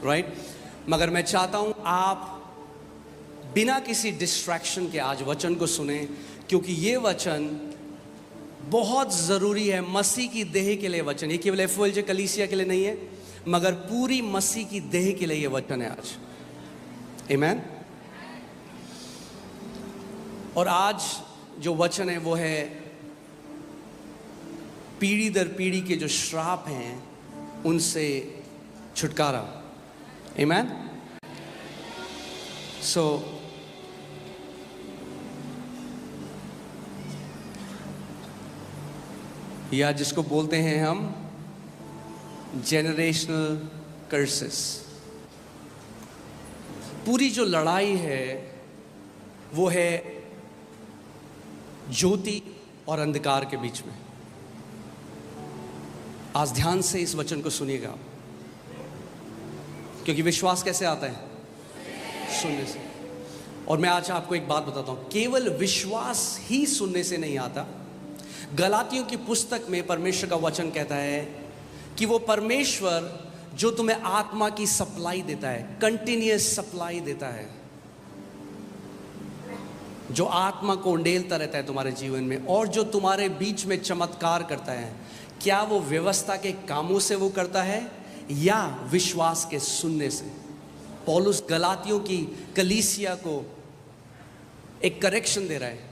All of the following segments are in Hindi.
राइट? मगर मैं चाहता हूं आप बिना किसी डिस्ट्रैक्शन के आज वचन को सुने, क्योंकि ये वचन बहुत ज़रूरी है मसीह की देह के लिए। वचन ये केवल एफओएलजे कलीसिया के लिए नहीं है, मगर पूरी मसीह की देह के लिए ये वचन है आज। आमीन। और आज जो वचन है वो है पीढ़ी दर पीढ़ी के जो श्राप हैं उनसे छुटकारा। आमीन। सो या जिसको बोलते हैं हम जेनरेशनल कर्सेस। पूरी जो लड़ाई है वो है ज्योति और अंधकार के बीच में। आज ध्यान से इस वचन को सुनिएगा, क्योंकि विश्वास कैसे आता है? सुनने से। और मैं आज आपको एक बात बताता हूं, केवल विश्वास ही सुनने से नहीं आता। गलातियों की पुस्तक में परमेश्वर का वचन कहता है कि वो परमेश्वर जो तुम्हें आत्मा की सप्लाई देता है, कंटिन्यूअस सप्लाई देता है, जो आत्मा को उंडेलता रहता है तुम्हारे जीवन में, और जो तुम्हारे बीच में चमत्कार करता है, क्या वो व्यवस्था के कामों से वो करता है या विश्वास के सुनने से? पौलुस गलातियों की कलीसिया को एक करेक्शन दे रहा है,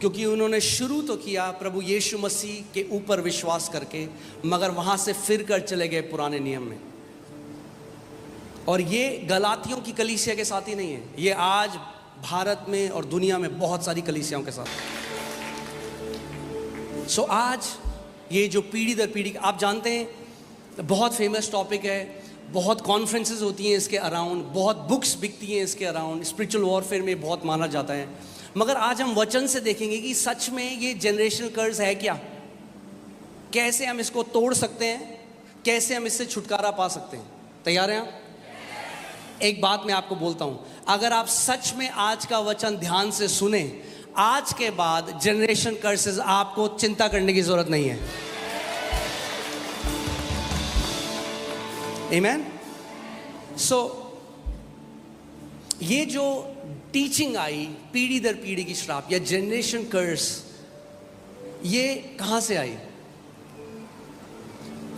क्योंकि उन्होंने शुरू तो किया प्रभु यीशु मसीह के ऊपर विश्वास करके, मगर वहां से फिर कर चले गए पुराने नियम में। और ये गलातियों की कलीसिया के साथ ही नहीं है, ये आज भारत में और दुनिया में बहुत सारी कलीसियाओं के साथ। सो आज ये जो पीढ़ी दर पीढ़ी, आप जानते हैं बहुत फेमस टॉपिक है, बहुत कॉन्फ्रेंसेस होती हैं इसके अराउंड, बहुत बुक्स बिकती हैं इसके अराउंड, स्पिरिचुअल वॉरफेयर में बहुत माना जाता है। मगर आज हम वचन से देखेंगे कि सच में ये जनरेशनल कर्ज है क्या, कैसे हम इसको तोड़ सकते हैं, कैसे हम इससे छुटकारा पा सकते हैं। तैयार हैं आप? एक बात मैं आपको बोलता हूं, अगर आप सच में आज का वचन ध्यान से सुने, आज के बाद जनरेशन कर्सेस आपको चिंता करने की जरूरत नहीं है। आमीन। सो ये जो टीचिंग आई पीढ़ी दर पीढ़ी की श्राप या जनरेशन कर्स, ये कहां से आई?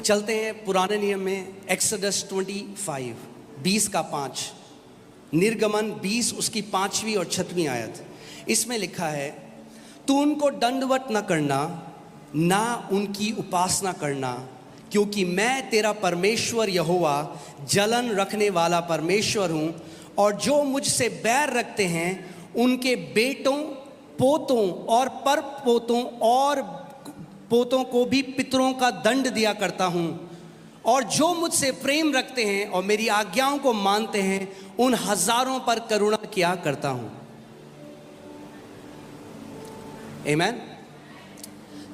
चलते हैं पुराने नियम में, एक्सोडस 25 20:5, निर्गमन 20 उसकी 5वीं और 6वीं आयत। इसमें लिखा है, तू उनको दंडवत न करना, ना उनकी उपासना करना, क्योंकि मैं तेरा परमेश्वर यहोवा जलन रखने वाला परमेश्वर हूं, और जो मुझसे बैर रखते हैं उनके बेटों, पोतों और पर पोतों और पोतों को भी पितरों का दंड दिया करता हूं, और जो मुझसे प्रेम रखते हैं और मेरी आज्ञाओं को मानते हैं उन हजारों पर करुणा किया करता हूं। आमीन।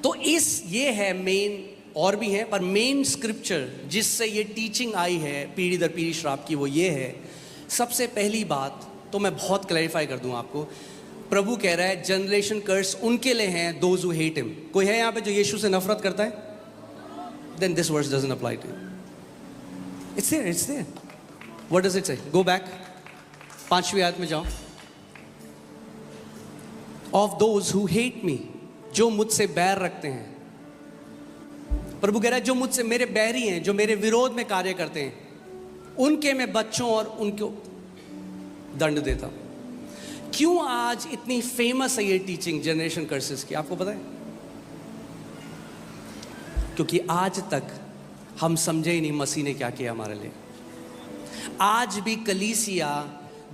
तो ये है मेन, और भी है, पर मेन स्क्रिप्चर जिससे ये टीचिंग आई है पीढ़ी दर पीढ़ी श्राप की, वो ये है। सबसे पहली बात तो मैं बहुत क्लैरिफाई कर दूं आपको, प्रभु कह रहा है जनरेशन कर्स उनके लिए हैं दोज हु हेट हिम। कोई है यहां पे जो यीशु से नफरत करता है? Then this verse doesn't apply to you. It's there, it's there. What does it say? Go back. 5वीं आयत में जाओ। Of those who hate me, जो मुझसे बैर रखते हैं। प्रभु कह रहा है जो मुझसे मेरे बैरी हैं, जो मेरे विरोध में कार्य करते हैं, उनके मैं बच्चों और उनको दंड देता हूं। क्यों आज इतनी फेमस है ये टीचिंग जनरेशन कर्सेस की, आपको पता है? क्योंकि आज तक हम समझे ही नहीं मसीह ने क्या किया हमारे लिए। आज भी कलीसिया,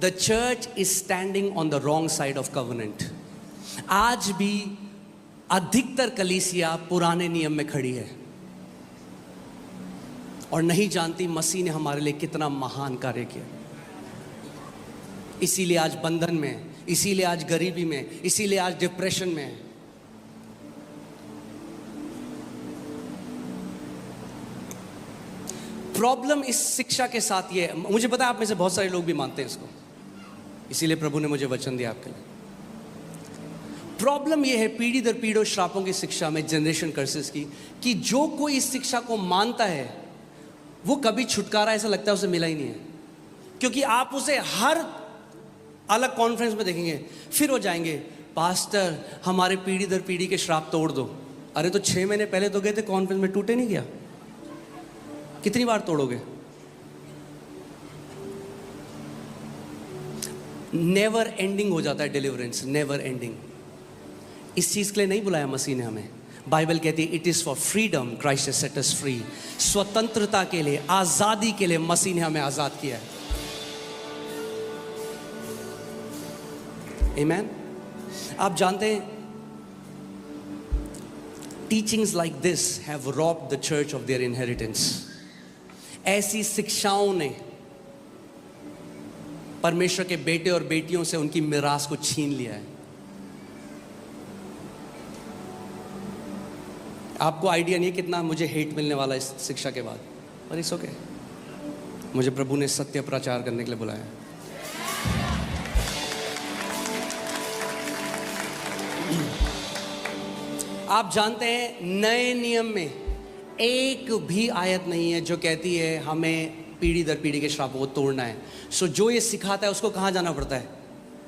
the church is standing on the wrong side of covenant. आज भी अधिकतर कलीसिया पुराने नियम में खड़ी है और नहीं जानती मसीह ने हमारे लिए कितना महान कार्य किया। इसीलिए आज बंधन में, इसीलिए आज गरीबी में, इसीलिए आज डिप्रेशन में है। प्रॉब्लम इस शिक्षा के साथ ये है, मुझे पता है आप में से बहुत सारे लोग भी मानते हैं इसको, इसीलिए प्रभु ने मुझे वचन दिया आपके लिए। प्रॉब्लम ये है पीढ़ी दर पीढ़ी श्रापों की शिक्षा में, जनरेशन कर्सेस की, कि जो कोई इस शिक्षा को मानता है वो कभी छुटकारा ऐसा लगता है उसे मिला ही नहीं है, क्योंकि आप उसे हर अलग कॉन्फ्रेंस में देखेंगे, फिर वो जाएंगे, पास्टर हमारे पीढ़ी दर पीढ़ी के श्राप तोड़ दो। अरे तो 6 महीने पहले तो गए थे कॉन्फ्रेंस में, टूटे नहीं गया? कितनी बार तोड़ोगे? नेवर एंडिंग हो जाता है डिलीवरेंस, नेवर एंडिंग। इस चीज के लिए नहीं बुलाया मसीह ने हमें। बाइबल कहती है it is for freedom Christ has set us free. स्वतंत्रता के लिए, आजादी के लिए मसीह ने हमें आजाद किया है। आमेन। आप जानते हैं teachings like this have robbed the church of their inheritance. ऐसी शिक्षाओं ने परमेश्वर के बेटे और बेटियों से उनकी मिरास को छीन लिया है। आपको आइडिया नहीं है कितना मुझे हेट मिलने वाला इस शिक्षा के बाद, पर इट्स ओके। मुझे प्रभु ने सत्य प्रचार करने के लिए बुलाया। आप जानते हैं नए नियम में एक भी आयत नहीं है जो कहती है हमें पीढ़ी दर पीढ़ी के श्रापों को तोड़ना है। सो जो ये सिखाता है उसको कहाँ जाना पड़ता है?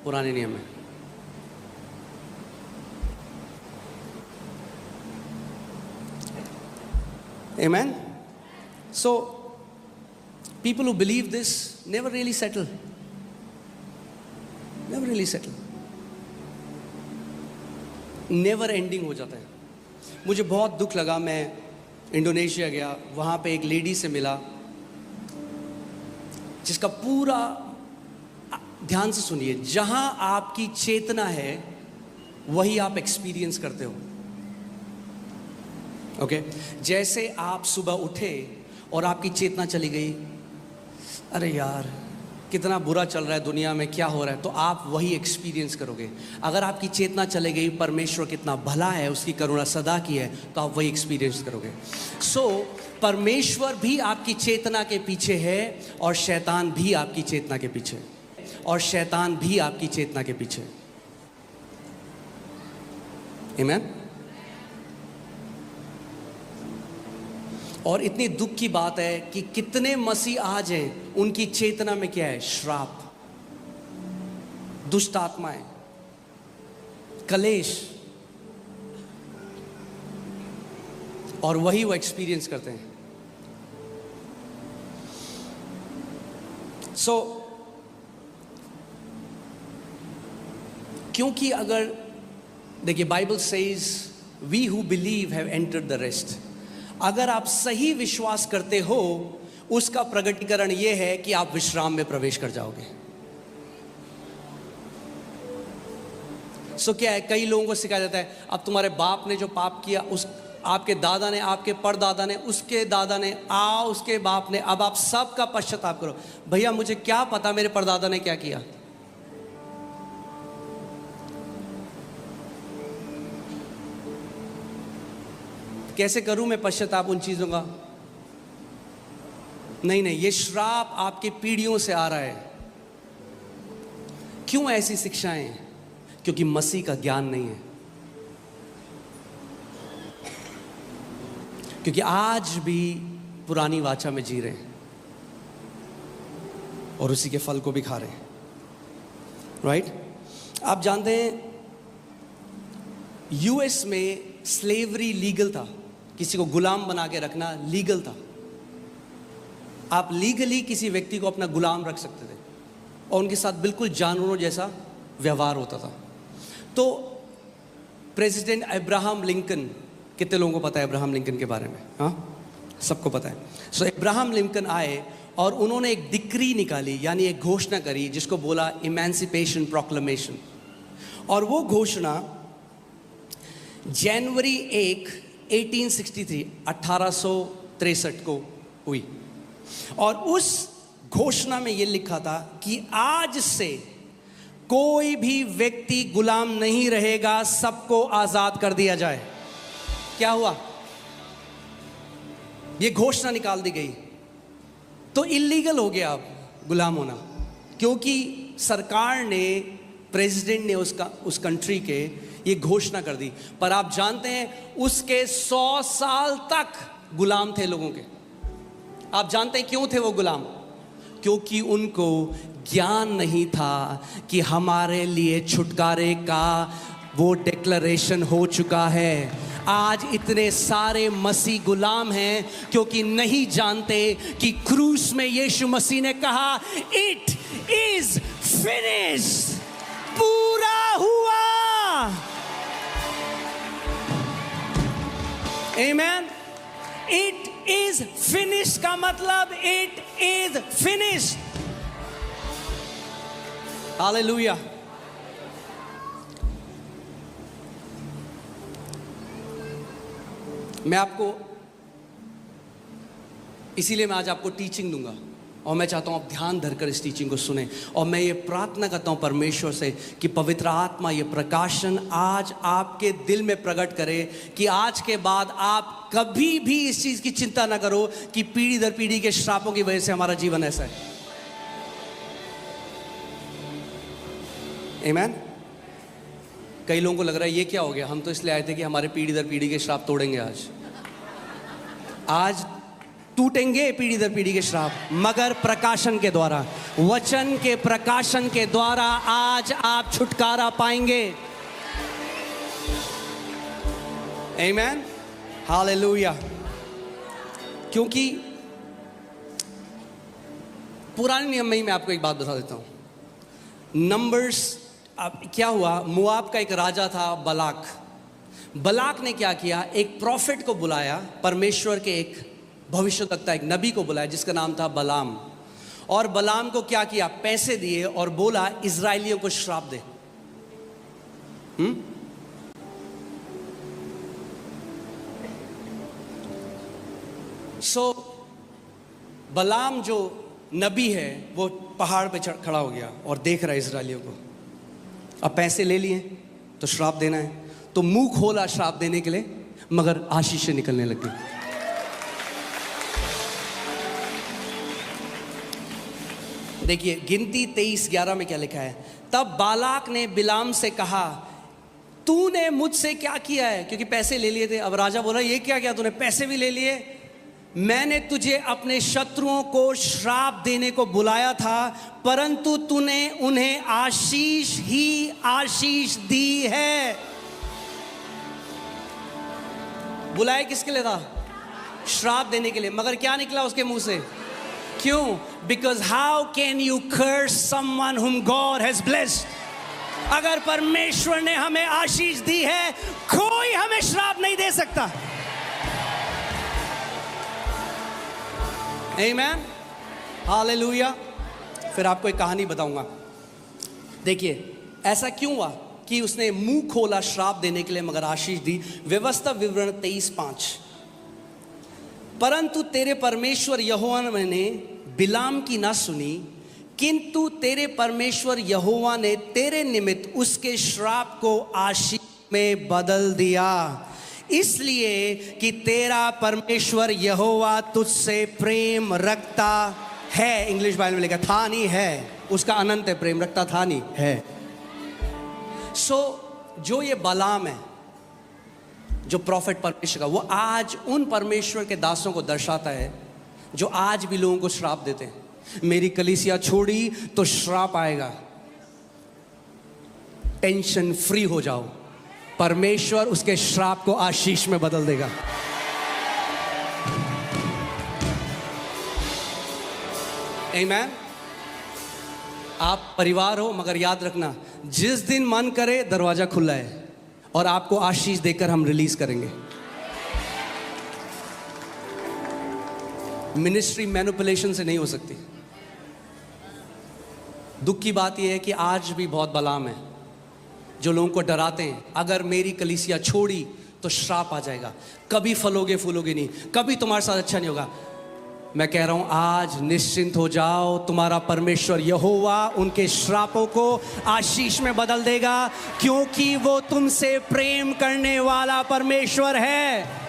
पुराने नियम में। Amen? So, people who believe this never really settle. Never really settle. Never ending हो जाता है। मुझे बहुत दुख लगा, मैं इंडोनेशिया गया, वहाँ पे एक लेडी से मिला जिसका पूरा, ध्यान से सुनिए, जहाँ आपकी चेतना है वही आप एक्सपीरियंस करते हो। ओके जैसे आप सुबह उठे और आपकी चेतना चली गई, अरे यार कितना बुरा चल रहा है दुनिया में, क्या हो रहा है, तो आप वही एक्सपीरियंस करोगे। अगर आपकी चेतना चले गई परमेश्वर कितना भला है, उसकी करुणा सदा की है, तो आप वही एक्सपीरियंस करोगे। सो परमेश्वर भी आपकी चेतना के पीछे है और शैतान भी आपकी चेतना के पीछे, और शैतान भी आपकी चेतना के पीछे। आमीन। और इतनी दुख की बात है कि कितने मसीह आज हैं उनकी चेतना में क्या है? श्राप, दुष्ट आत्माएं, कलेश, और वही वो एक्सपीरियंस करते हैं। सो क्योंकि अगर देखिए Bible says we who believe have entered the rest. अगर आप सही विश्वास करते हो, उसका प्रकटीकरण यह है कि आप विश्राम में प्रवेश कर जाओगे। सो क्या है, कई लोगों को सिखाया जाता है अब तुम्हारे बाप ने जो पाप किया, उस आपके दादा ने, आपके परदादा ने, उसके दादा ने, उसके बाप ने, अब आप सब का पश्चाताप करो। भैया मुझे क्या पता मेरे परदादा ने क्या किया? कैसे करूं मैं पश्चाताप उन चीजों का? नहीं नहीं, ये श्राप आपके पीढ़ियों से आ रहा है। क्यों ऐसी शिक्षाएं? क्योंकि मसीह का ज्ञान नहीं है। क्योंकि आज भी पुरानी वाचा में जी रहे हैं और उसी के फल को भी खा रहे हैं। राइट? आप जानते हैं यूएस में स्लेवरी लीगल था, किसी को गुलाम बना के रखना लीगल था। आप लीगली किसी व्यक्ति को अपना गुलाम रख सकते थे और उनके साथ बिल्कुल जानवरों जैसा व्यवहार होता था। तो प्रेसिडेंट अब्राहम लिंकन, कितने लोगों को पता है अब्राहम लिंकन के बारे में? हाँ, सबको पता है। सो अब्राहम लिंकन आए और उन्होंने एक डिक्री निकाली, यानी एक घोषणा करी जिसको बोला इमेंसिपेशन प्रोक्लेमेशन। और वो घोषणा जनवरी 1, 1863 1863 को हुई। और उस घोषणा में यह लिखा था कि आज से कोई भी व्यक्ति गुलाम नहीं रहेगा, सबको आजाद कर दिया जाए। क्या हुआ? यह घोषणा निकाल दी गई तो इलीगल हो गया अब गुलाम होना, क्योंकि सरकार ने, प्रेसिडेंट ने उस कंट्री के ये घोषणा कर दी। पर आप जानते हैं उसके 100 साल तक गुलाम थे लोगों के, आप जानते हैं क्यों थे वो गुलाम? क्योंकि उनको ज्ञान नहीं था कि हमारे लिए छुटकारे का वो डिक्लेरेशन हो चुका है। आज इतने सारे मसीह गुलाम हैं क्योंकि नहीं जानते कि क्रूस में यीशु मसीह ने कहा इट इज फिनिश्ड, पूरा हुआ। आमेन। इट इज फिनिश्ड का मतलब इट इज फिनिश्ड। हालेलुया। मैं आपको इसीलिए मैं आज आपको टीचिंग दूंगा और मैं चाहता हूं आप ध्यान धरकर इस टीचिंग को सुने। और मैं ये प्रार्थना करता हूं परमेश्वर से कि पवित्र आत्मा ये प्रकाशन आज आपके दिल में प्रकट करे कि आज के बाद आप कभी भी इस चीज की चिंता ना करो कि पीढ़ी दर पीढ़ी के श्रापों की वजह से हमारा जीवन ऐसा है। आमीन। कई लोगों को लग रहा है ये क्या हो गया, हम तो इसलिए आए थे कि हमारे पीढ़ी दर पीढ़ी के श्राप तोड़ेंगे। आज टूटेंगे पीढ़ी दर पीढ़ी के श्राप, मगर प्रकाशन के द्वारा, वचन के प्रकाशन के द्वारा आज आप छुटकारा पाएंगे। आमीन। हालेलुया। क्योंकि पुराने नियम में ही मैं आपको एक बात बता देता हूं। नंबर्स, अब क्या हुआ, मोआब का एक राजा था बलाक। बलाक ने क्या किया, एक प्रॉफिट को बुलाया, परमेश्वर के एक भविष्यवक्ता, एक नबी को बुलाया जिसका नाम था बलाम। और बलाम को क्या किया, पैसे दिए और बोला इजराइलियों को श्राप दे। बलाम जो नबी है वो पहाड़ पे खड़ा हो गया और देख रहा है इजराइलियों को। अब पैसे ले लिए तो श्राप देना है, तो मुंह खोला श्राप देने के लिए, मगर आशीषें निकलने लग गई। देखिए गिनती 23:11 में क्या लिखा है, तब बालाक ने बिलाम से कहा तूने मुझसे क्या किया है, क्योंकि पैसे ले लिए थे। अब राजा बोला ये क्या किया तूने, पैसे भी ले लिए, मैंने तुझे अपने शत्रुओं को श्राप देने को बुलाया था, परंतु तूने उन्हें आशीष ही आशीष दी है। बुलाया किसके लिए था, श्राप देने के लिए, मगर क्या निकला उसके मुंह से, क्यों? Because how can you curse someone whom God has blessed. अगर परमेश्वर ने हमें आशीष दी है, कोई हमें श्राप नहीं दे सकता। आमीन। हालेलुया। फिर आपको एक कहानी बताऊंगा। देखिए ऐसा क्यों हुआ कि उसने मुंह खोला श्राप देने के लिए मगर आशीष दी। व्यवस्था विवरण 23:5, परंतु तेरे परमेश्वर यहोवा ने बिलाम की ना सुनी, किंतु तेरे परमेश्वर यहोवा ने तेरे निमित्त उसके श्राप को आशीष में बदल दिया, इसलिए कि तेरा परमेश्वर यहोवा तुझसे प्रेम रखता है। इंग्लिश बाइबल में लिखा था नहीं है, उसका अनंत है प्रेम, रखता था नहीं है। जो ये बलाम है, जो प्रॉफिट परमेश्वर का, वो आज उन परमेश्वर के दासों को दर्शाता है जो आज भी लोगों को श्राप देते हैं। मेरी कलीसिया छोड़ी तो श्राप आएगा, टेंशन फ्री हो जाओ, परमेश्वर उसके श्राप को आशीष में बदल देगा। आमीन। आप परिवार हो, मगर याद रखना जिस दिन मन करे दरवाजा खुला है और आपको आशीष देकर हम रिलीज करेंगे। मिनिस्ट्री मैनिपुलेशन से नहीं हो सकती। दुख की बात यह है कि आज भी बहुत बलाम है जो लोगों को डराते हैं, अगर मेरी कलीसिया छोड़ी तो श्राप आ जाएगा, कभी फलोगे फूलोगे नहीं, कभी तुम्हारे साथ अच्छा नहीं होगा। मैं कह रहा हूं आज निश्चिंत हो जाओ, तुम्हारा परमेश्वर यहोवा उनके श्रापों को आशीष में बदल देगा, क्योंकि वो तुमसे प्रेम करने वाला परमेश्वर है।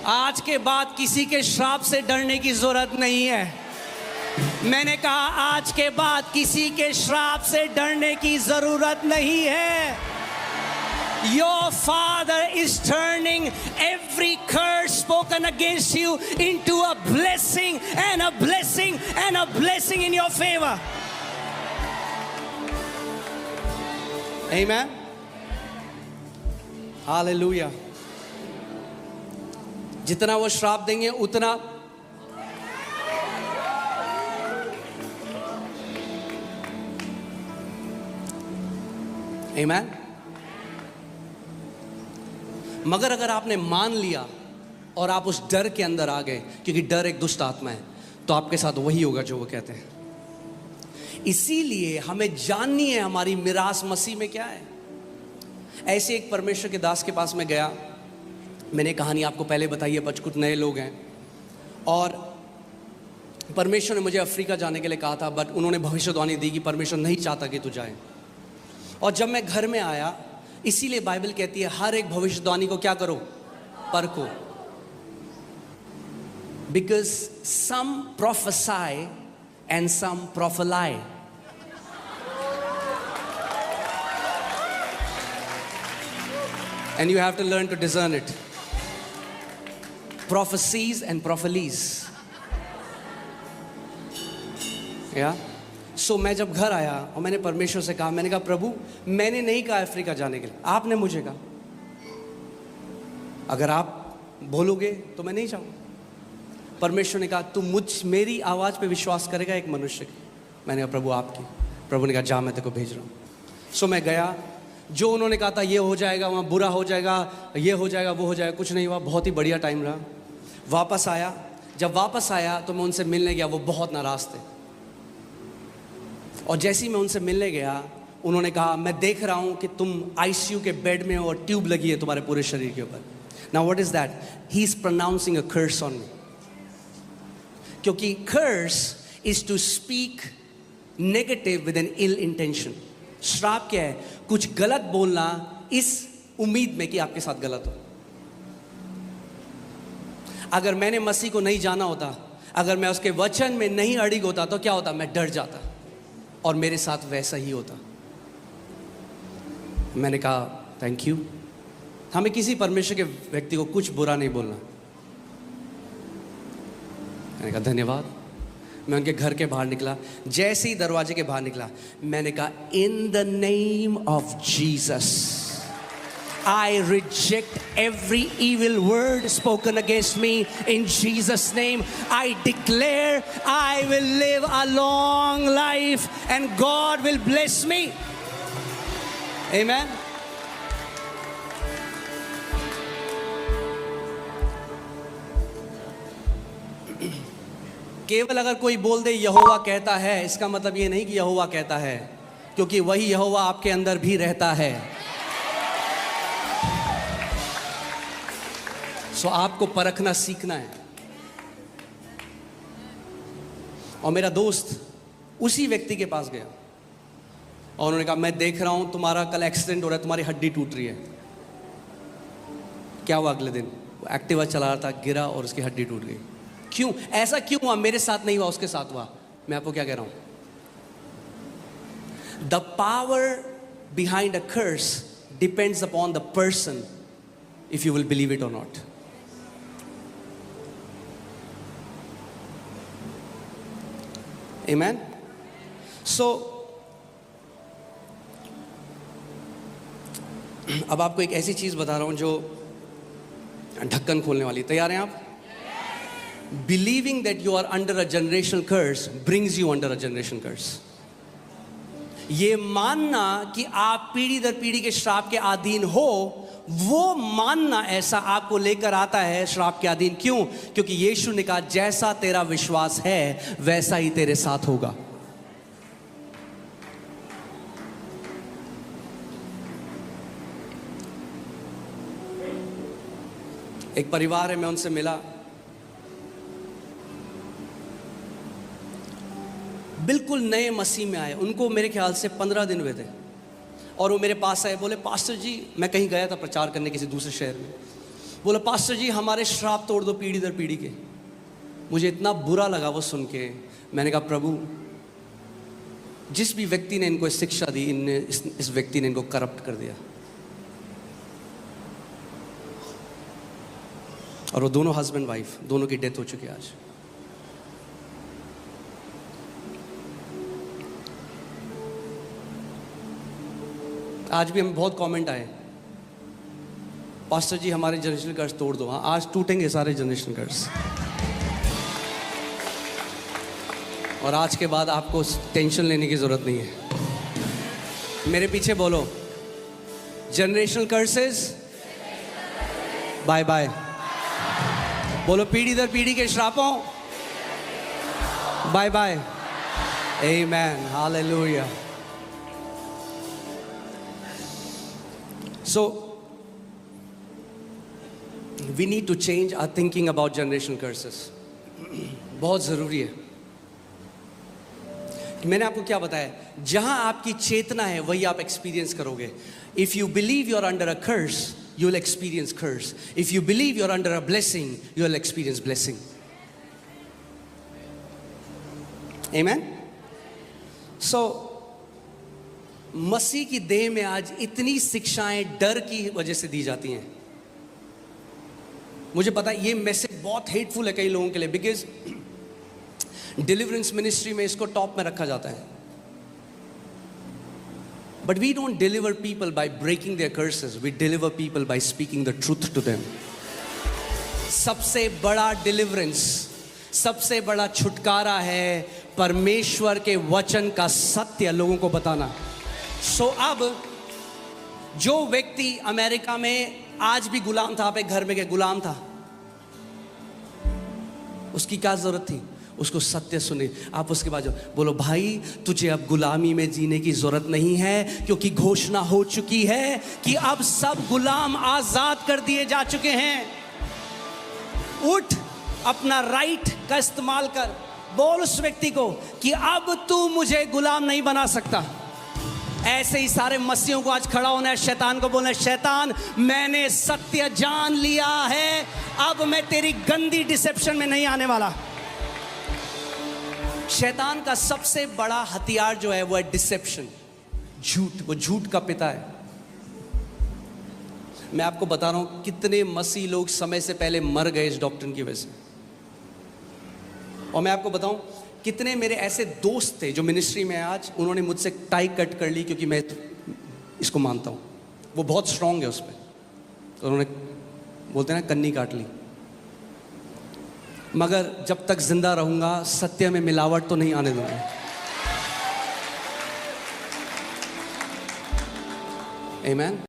आज के बाद किसी के श्राप से डरने की जरूरत नहीं है। मैंने कहा आज के बाद किसी के श्राप से डरने की जरूरत नहीं है। Your Father is turning every curse spoken against you into a blessing and a blessing and a blessing in your favor. Amen. Hallelujah. जितना वो श्राप देंगे उतना Amen. मगर अगर आपने मान लिया और आप उस डर के अंदर आ गए, क्योंकि डर एक दुष्ट आत्मा है, तो आपके साथ वही होगा जो वो कहते हैं. इसीलिए हमें जाननी है हमारी मिरास मसीह में क्या है. ऐसे एक परमेश्वर के दास के पास में गया. मैंने कहानी आपको पहले बताई है, बच कुछ नए लोग हैं. और परमेश्वर ने मुझे अफ्रीका जाने के लिए कहा था, बट उन्होंने भविष्यवाणी दी कि परमेश्वर नहीं चाहता कि तू जाए. और जब मैं घर में आया, इसीलिए बाइबल कहती है हर एक भविष्यवाणी को क्या करो, परखो. Because some prophesy and some prophelie. And you have to learn to discern it. Prophecies and prophelies. Yeah. So मैं जब घर आया और मैंने परमेश्वर से कहा, मैंने कहा प्रभु, मैंने नहीं कहा अफ्रीका जाने के लिए, आपने मुझे कहा. अगर आप बोलोगे तो मैं नहीं जाऊँगा. परमेश्वर ने कहा तू मेरी आवाज़ पे विश्वास करेगा एक मनुष्य की. मैंने कहा प्रभु आपकी. प्रभु ने कहा जा, मैं तेरे को भेज रहा हूँ. सो मैं गया. जो उन्होंने कहा था ये हो जाएगा, वहाँ बुरा हो जाएगा, ये हो जाएगा, वो हो जाएगा, कुछ नहीं हुआ. बहुत ही बढ़िया टाइम रहा. वापस आया. जब वापस आया तो मैं उनसे मिलने गया. वो बहुत नाराज़ थे. और जैसे ही मैं उनसे मिलने गया, उन्होंने कहा मैं देख रहा हूँ कि तुम आईसीयू के बेड में हो और ट्यूब लगी है तुम्हारे पूरे शरीर के ऊपर. Now what is that? He is pronouncing a curse on me. क्योंकि curse is to speak negative with an ill intention. श्राप क्या है? कुछ गलत बोलना इस उम्मीद में कि आपके साथ गलत हो. अगर मैंने मसीह को नहीं जाना होता, अगर मैं उसके वचन में नहीं अड़िग होता, तो क्या होता? मैं डर जाता और मेरे साथ वैसा ही होता. मैंने कहा थैंक यू. हमें किसी परमेश्वर के व्यक्ति को कुछ बुरा नहीं बोलना. मैंने कहा धन्यवाद. मैं उनके घर के बाहर निकला. जैसे ही दरवाजे के बाहर निकला, मैंने कहा in the name of Jesus I reject every evil word spoken against me in Jesus' name. I declare I will live a long life and God will bless me. Amen. केवल अगर कोई बोल दे यहोवा कहता है, इसका मतलब ये नहीं कि यहोवा कहता है, क्योंकि वही यहोवा आपके अंदर भी रहता है. सो आपको परखना सीखना है. और मेरा दोस्त उसी व्यक्ति के पास गया और उन्होंने कहा मैं देख रहा हूं तुम्हारा कल एक्सीडेंट हो रहा है, तुम्हारी हड्डी टूट रही है. क्या हुआ? अगले दिन वो एक्टिवा चला रहा था, गिरा और उसकी हड्डी टूट गई. क्यों? ऐसा क्यों हुआ? मेरे साथ नहीं हुआ, उसके साथ हुआ. मैं आपको क्या कह रहा हूं? The power behind a curse depends upon the person, if you will believe it और नॉट. Amen. So अब आपको एक ऐसी चीज बता रहा हूं जो ढक्कन खोलने वाली. तैयार हैं आप? Believing that you are under a generational curse brings you under a generational curse. ये मानना कि आप पीढ़ी दर पीढ़ी के श्राप के अधीन हो, वो मानना ऐसा आपको लेकर आता है श्राप के अधीन. क्यों? क्योंकि यीशु ने कहा जैसा तेरा विश्वास है वैसा ही तेरे साथ होगा. एक परिवार है, मैं उनसे मिला. बिल्कुल नए मसीह में आए. उनको मेरे ख्याल से 15 दिन हुए थे. और वो मेरे पास आए, बोले पास्टर जी, मैं कहीं गया था प्रचार करने किसी दूसरे शहर में. बोले पास्टर जी हमारे श्राप तोड़ दो पीढ़ी दर पीढ़ी के. मुझे इतना बुरा लगा वो सुन के. मैंने कहा प्रभु, जिस भी व्यक्ति ने इनको शिक्षा दी, इस व्यक्ति ने इनको करप्ट कर दिया. और वो दोनों हस्बैंड वाइफ दोनों की डेथ हो चुकी है आज। आज भी हमें बहुत कमेंट आए, पास्टर जी हमारे जनरेशनल कर्ज तोड़ दो। हाँ, आज टूटेंगे सारे जनरेशनल कर्ज, और आज के बाद आपको टेंशन लेने की जरूरत नहीं है। मेरे पीछे बोलो, जनरेशनल कर्सेस बाय बाय। बोलो, पीढ़ी दर पीढ़ी के श्रापों bye bye. Amen, hallelujah. So we need to change our thinking about generational curses. बहुत ज़रूरी है। मैंने आपको क्या बताया, जहां आपकी चेतना है वही आप एक्सपीरियंस करोगे। If you believe you're under a curse, you'll experience curse. If you believe you're under a blessing, you'll experience blessing. Amen? So मसीह की देह में आज इतनी शिक्षाएं डर की वजह से दी जाती हैं। मुझे पता है ये मैसेज बहुत हेटफुल है कई लोगों के लिए, बिकॉज डिलीवरेंस मिनिस्ट्री में इसको टॉप में रखा जाता है। But we don't deliver people by breaking their curses, we deliver people by speaking the truth to them. सबसे बड़ा डिलीवरेंस, सबसे बड़ा छुटकारा है परमेश्वर के वचन का सत्य लोगों को बताना। सो अब जो व्यक्ति अमेरिका में आज भी गुलाम था, आप एक घर में गए गुलाम था, उसकी क्या जरूरत थी? उसको सत्य सुने। आप उसके बाद बोलो, भाई तुझे अब गुलामी में जीने की जरूरत नहीं है, क्योंकि घोषणा हो चुकी है कि अब सब गुलाम आजाद कर दिए जा चुके हैं। उठ, अपना राइट का इस्तेमाल कर। बोल उस व्यक्ति को कि अब तू मुझे गुलाम नहीं बना सकता। ऐसे ही सारे मसीहों को आज खड़ा होना है, शैतान को बोलना है, शैतान मैंने सत्य जान लिया है, अब मैं तेरी गंदी डिसेप्शन में नहीं आने वाला। शैतान का सबसे बड़ा हथियार जो है वो है डिसेप्शन, झूठ। वो झूठ का पिता है। मैं आपको बता रहा हूं कितने मसीह लोग समय से पहले मर गए इस डॉक्ट्रिन की वजह से। और मैं आपको बताऊं कितने मेरे ऐसे दोस्त थे जो मिनिस्ट्री में आज, उन्होंने मुझसे टाई कट कर ली क्योंकि मैं इसको मानता हूँ। वो बहुत स्ट्रांग है उसमें, तो उन्होंने बोलते हैं ना कन्नी काट ली। मगर जब तक जिंदा रहूंगा सत्य में मिलावट तो नहीं आने दूंगा। आमीन।